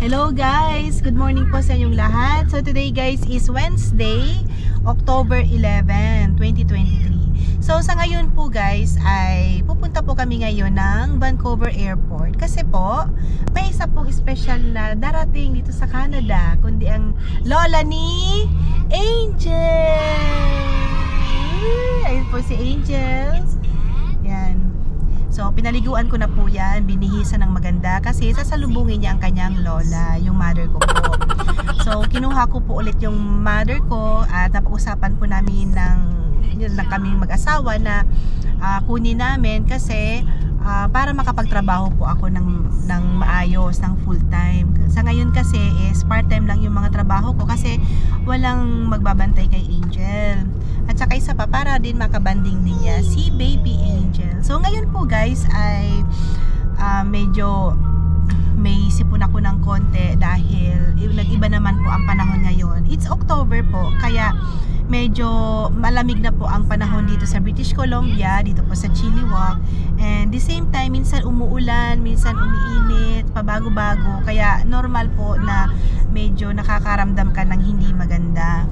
Hello guys! Good morning po sa inyong lahat. So today guys is Wednesday, October 11, 2023. So sa ngayon po guys ay pupunta po kami ngayon ng Vancouver Airport. Kasi po may isa pong special na darating dito sa Canada. Kundi ang lola ni Angel! Ayun po si Angel. Yan. So, pinaliguan ko na po yan, binihisan ng maganda kasi sasalubungin niya ang kanyang lola, yung mother ko po. So, kinuha ko po ulit yung mother ko at napag-usapan po namin ng kaming mag-asawa na kunin namin kasi para makapagtrabaho po ako ng maayos, ng full time. Sa ngayon kasi is part-time lang yung mga trabaho ko kasi walang magbabantay kay Angel. At saka isa pa, para din makabanding din niya si Baby Angel. So ngayon po guys ay medyo may sipon ako ng konti dahil nag-iba naman po ang panahon ngayon. It's October po, kaya medyo malamig na po ang panahon dito sa British Columbia, dito po sa Chilliwack. And the same time, minsan umuulan, minsan umiinit, pabago-bago. Kaya normal po na medyo nakakaramdam ka ng hindi maganda.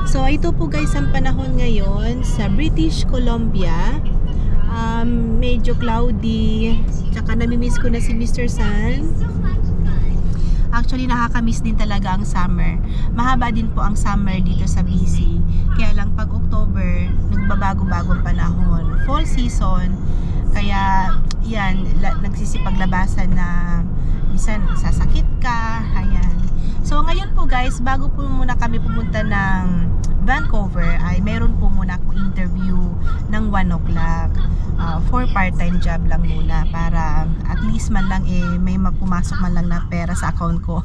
So ito po guys ang panahon ngayon sa British Columbia. Medyo cloudy. Tsaka namimiss ko na si Mr. Sun. Actually, nakakamiss din talaga ang summer. Mahaba din po ang summer dito sa BC. Kaya lang pag October, nagbabago-bagong panahon. Fall season. Kaya, yan, nagsisipaglabasan na minsan sasakit ka. Ayan. So, ngayon po guys, bago po muna kami pumunta ng Vancouver, ay meron po muna akong interview ng 1 o'clock. For part-time job lang muna para at least man lang may mapumasok man lang na pera sa account ko.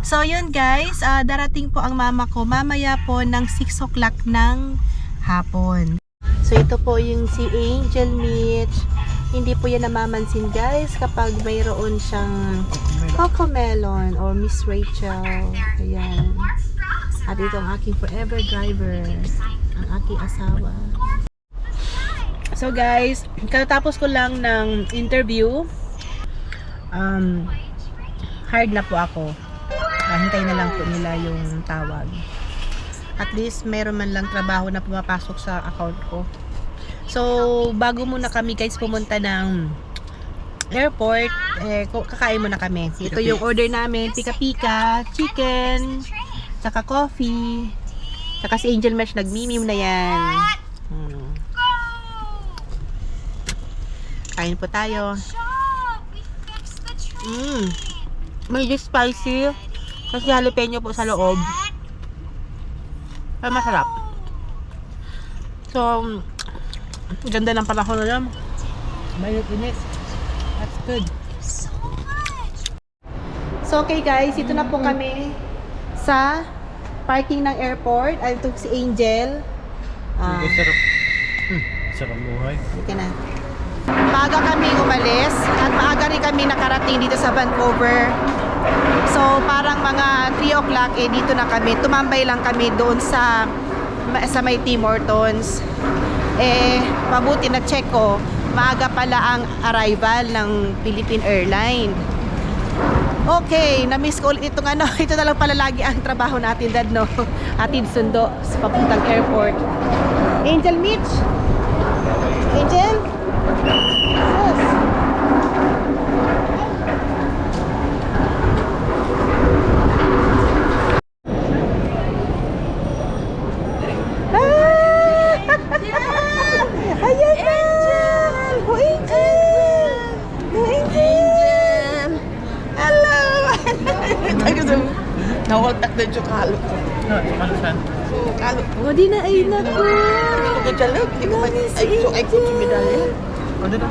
So yun guys, darating po ang mama ko mamaya po ng 6 o'clock ng hapon. So ito po yung si Angel Mitch. Hindi po yan namamansin guys kapag mayroon siyang Cocomelon or Miss Rachel. Ayan. At ito ang aking forever driver, ang aking asawa. So guys, katapos ko lang ng interview, hard na po ako. Hintay na lang po nila yung tawag. At least meron man lang trabaho na pumapasok sa account ko. So bago muna kami guys pumunta ng airport, kakain muna kami. Ito yung order namin, pika-pika, chicken, saka coffee, saka si Angel Mesh nagmimim na yan. Kain po tayo. Medyo spicy kasi jalapeno po sa loob. Pero masarap. So, ganda ng panahon na yan. Mainit-init. That's good. So, okay guys, ito na po kami sa parking ng airport. Ay, ito si Angel. Sarap. Sarap buhay. Dito na. Maaga kami umalis at maaga rin kami nakarating dito sa Vancouver. So parang mga 3 o'clock dito na kami. Tumambay lang kami doon sa may Tim Hortons. Mabuti na check ko, maaga pala ang arrival ng Philippine Airlines. Okay, na-miss ko ulit itong ano. Ito na lang pala lagi ang trabaho natin, dad, no? Atid sundo sa papuntang airport. Angel Mitch? Angel? Yes. Ayan na! Oh, Angel! Oh, Angel! Hello! Nawaltak na yung kalot ko. Malusan. Kalot ko. O, di na ay na ko. Hindi ko kajalog. Hindi ko ay ko sumidali. Ano na?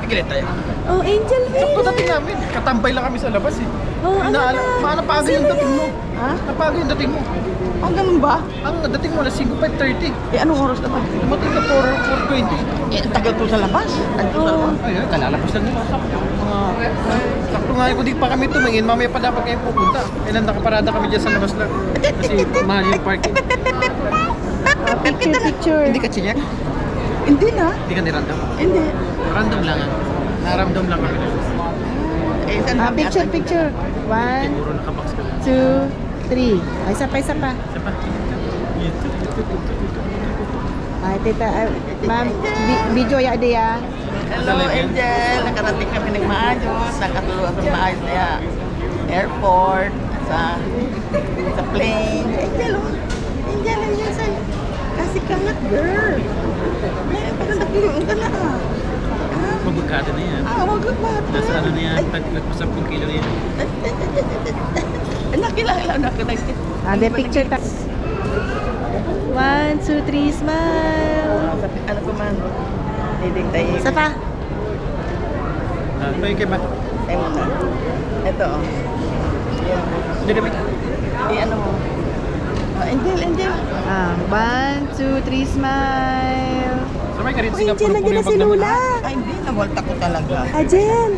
Ikilit tayo. Oh, Angel Sakto Mitch! dating namin. Katambay lang kami sa labas eh. Oh, ano na? Napaga yung dating mo. Ha? Napaga yung dating mo. Ang ganun ba? Ang dating mo na 5:30. Anong oras naman? Dumating ka 4:20. Tagal po sa labas. Ayun, kalalapos lang nila. Sakto nga kung di pa kami tumingin, mamaya pa dapat kayo pupunta. Kailan nakaparada kami dyan sa labas lang. Kasi mahal yung parking. Picture. Hindi ka chiyak? Hindi na. Hindi ka ni random. Hindi. Random lang. Naramdam lang kami. Kaysa namin Picture, asan picture. One, Puro nakabox ka lang. two, three. Ay, isa pa, isa pa. Isa pa. Ay, tita, ma'am, video ya di ya. Hello, Angel. Nakarating kami ng maayos. Nakatulog kami maayos sa airport, sa plane. Angel, oh. Angel, Angel, sa'yo. Kasi kangat, girl. Pagka nagkiroon ka na. Mabugkada na yan. Magkapat. Nasa ano na yan, nagpasap kong kilo na yan. Nakilala na ka. Ada picture ta. One, two, three, smile. Ano ko man. Hindi tayo. Isa pa. May kay Matt. Ay mo na. Ito, oh. Yan. Hindi kami. Ano mo. Oh, Angel, Angel. One, two, three, smile. Sabay ka rin, Angel, Singapore. nandiyan na si Lola. Ay, hindi. Nawalta ko talaga. Ajen,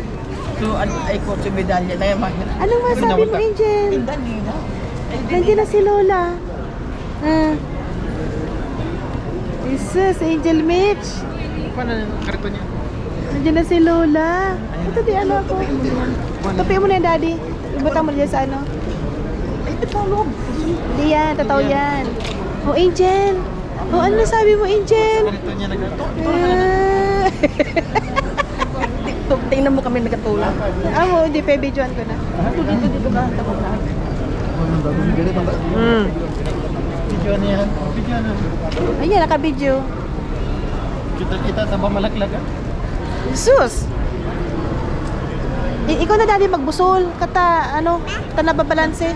So, ay ko si medalya na yan. anong masabi mo, Angel? Dali na. Ay, dali. Nandiyan na si Lola. Jesus, Angel Mitch. Paano yung karito niya? Nandiyan na si Lola. Ito di ano ako. Tupi mo na yung daddy. Ibutan mo dyan sa ano. Ay, tatawag. Hindi yan, totoo yan. Oh, Angel. Oh, ano sabi mo, Angel? Karito niya nagkato. Ah. Tingnan mo kami nagkatulog. Mo, hindi pa videoan ko na. Dito ka. Tapos na. Video na yan. Video na. Ayan, naka-video. Kita-kita sa malaglaga. Sus! Ikaw na daddy magbusol. Kata, ano, nababalanse.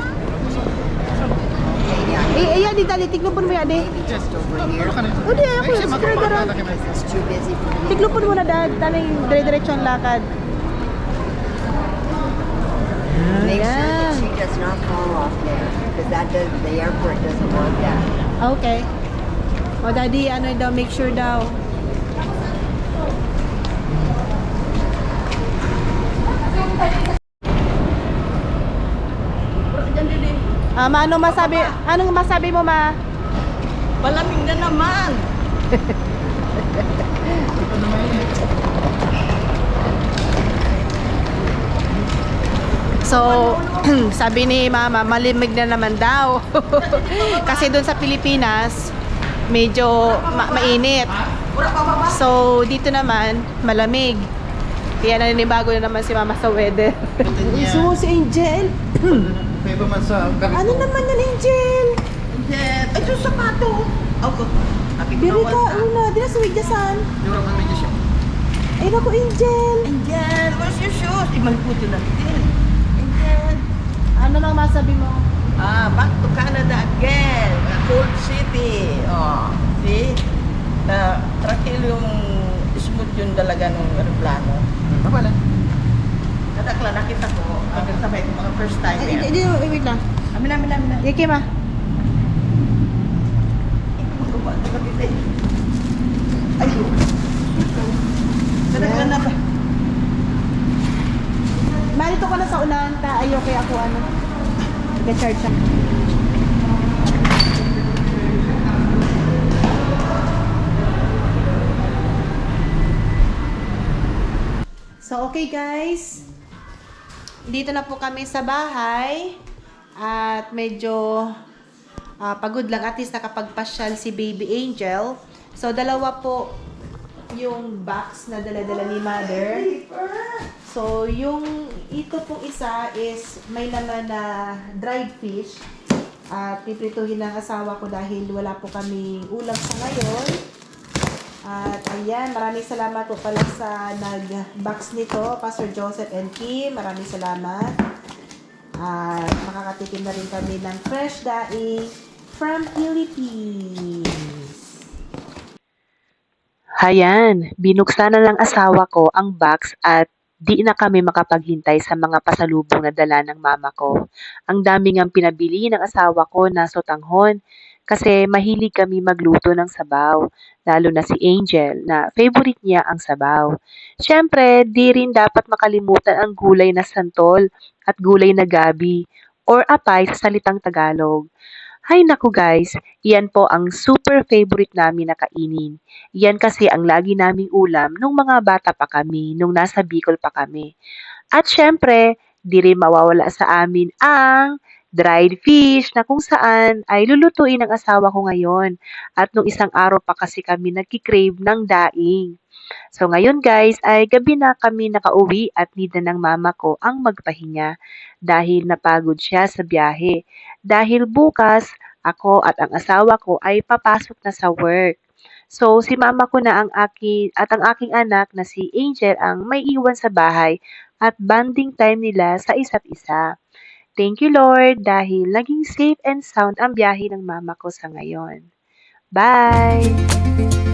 Ayan, di daddy, tiglupon mo yan, di. Yes. Ano ka na? O, di, ako, secure ka rin. Tiglupon mo na, dad. Taning dire-diretso ang lakad. Make sure Ayan. that she does not fall off there because the airport doesn't want that. Okay. O, daddy, ano daw, make sure daw. Anong masabi mo, ma? Malamig na naman. So, sabi ni mama, malimig na naman daw. Kasi doon sa Pilipinas, medyo mainit. So, dito naman, malamig. Kaya naninibago na naman si mama sa weather. Gusto mo si Angel? May iba man sa Ano naman yan, Angel? Angel. Ay, yung sapato. Ako. Biri ka, una. Di na sa wigdasan. Dura man medyo siya. Ay, naku, Angel. Angel, where's your shoes? Imalputo natin. Angel. Ano nang masabi mo? Back to Canada again. Cold City. Oh, see? Tranquil yung smooth yung dalaga ng aeroplano. Apa lang? Kadakla, nakita ko. Sabay ko mga first time. Hindi, wait lang. Amin. Iki, ma. Ayun. Kadakla na ba? Marito ka na sa unahan ta. Ayaw kaya ako ano. Nag-charge siya. So, okay guys. Dito na po kami sa bahay. At medyo pagod lang. At least nakapagpasyal si Baby Angel. So, dalawa po yung box na dala-dala ni Mother. So, yung ito pong isa is may laman na dried fish. At piprituhin ng asawa ko dahil wala po kami ulam sa ngayon. At ayan, maraming salamat po pala sa nag-box nito, Pastor Joseph and Kim. Maraming salamat. At makakatikim na rin kami ng fresh daing from Philippines. Hayan, binuksan na ng asawa ko ang box at di na kami makapaghintay sa mga pasalubong na dala ng mama ko. Ang dami ngang pinabili ng asawa ko na sotanghon kasi mahilig kami magluto ng sabaw, lalo na si Angel na favorite niya ang sabaw. Siyempre, di rin dapat makalimutan ang gulay na santol at gulay na gabi or apay sa salitang Tagalog. Hay naku guys, iyan po ang super favorite namin na kainin. Yan kasi ang lagi naming ulam nung mga bata pa kami, nung nasa Bicol pa kami. At syempre, di rin mawawala sa amin ang dried fish na kung saan ay lulutuin ng asawa ko ngayon. At nung isang araw pa kasi kami nagki-crave ng daing. So ngayon guys ay gabi na kami nakauwi at need na ng mama ko ang magpahinga dahil napagod siya sa biyahe. Dahil bukas ako at ang asawa ko ay papasok na sa work. So si mama ko na ang aking anak na si Angel ang may iwan sa bahay at bonding time nila sa isa't isa. Thank you Lord dahil naging safe and sound ang biyahe ng mama ko sa ngayon. Bye!